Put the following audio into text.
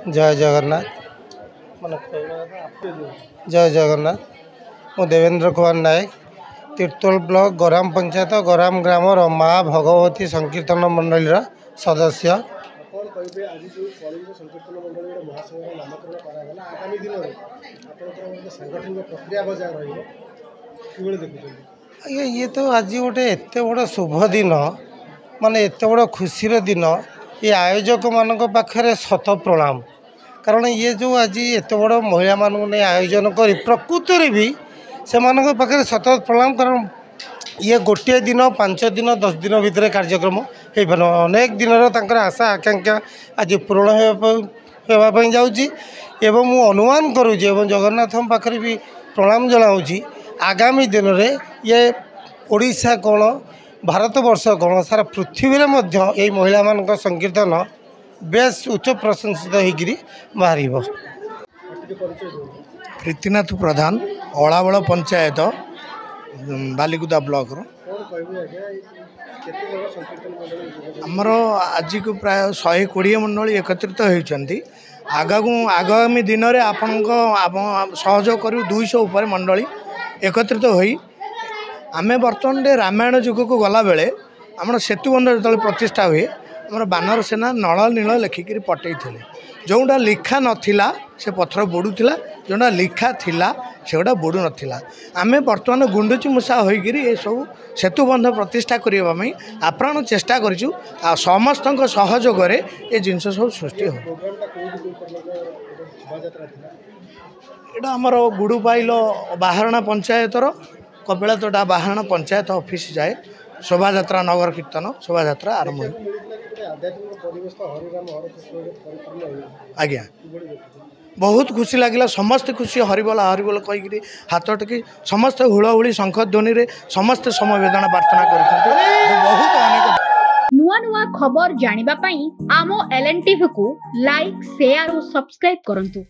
जय जगन्नाथ जय जगन्नाथ मु देवेंद्र कुमार नायक तीर्तोल ब्लॉक गराम पंचायत गराम ग्राम माँ भगवती संकीर्तन मंडली सदस्य। ये तो आज गोटे एत बड़ शुभ दिन माने एत बड़ खुशी दिन ये आयोजक मान पाखे शत प्रणाम कारण ये जो आज एत बड़ महिला मानू नहीं आयोजन कर प्रकृत भी से पाखे शत प्रणाम कारण ये गोटे दिन 5 दिन 10 दिन भितर कार्यक्रम हो अनेक दिन आशा आकांक्षा आज पूरण होगापी जाऊँगी एवं मु अनुमान करुँची जगन्नाथ पाखे भी प्रणाम जनाऊँगी आगामी दिन में ये ओडिशा कौन भारत वर्ष कौन सारा पृथ्वी में यही महिला मान संकीर्तन बेस उच्च प्रशंसित होकर बाहर। प्रीतिनाथ प्रधान अलाबल पंचायत बालीकुदा ब्लॉक आमर आज को प्राय 120 मंडली एकत्रित होती आगामी दिन में आपण सहयोग कर 200 उपर मंडली एकत्रित होई आमे बर्तमान रामायण युग को गला बेले आम सेतुबंध जो प्रतिष्ठा हुए आम बानर सेना नल नील लेखिकी पटई जोटा लिखा नाला से पथर बुड़ूला जोटा लिखा थिला से गोटा बुड़ू नाला आमे बर्तमान गुंडुची मूषा होकर ये सब सेतुबंध प्रतिष्ठा करने आप्राण चेष्टा करूँ आ समस्त सहयोग ये जिनस सब सृष्टि हो। यहाँ आमर गुड़ुपाइल बाहारणा पंचायतर कपिलातोटा बाहारणा पंचायत ऑफिस जाए शोभा यात्रा नगर कीर्तन शोभा यात्रा आरंभ आज्ञा बहुत खुशी लगे समस्त खुशी हरिबोल हरिबोल कहीकि हाथ टेकी समस्त हुलहुली शंख ध्वनि समस्त समवेदना प्रार्थना कर बहुत अनेक नुआ नुआ खबर जानिबा पई आमो एलएन टीवी को लाइक शेयर और सब्सक्राइब करंतु।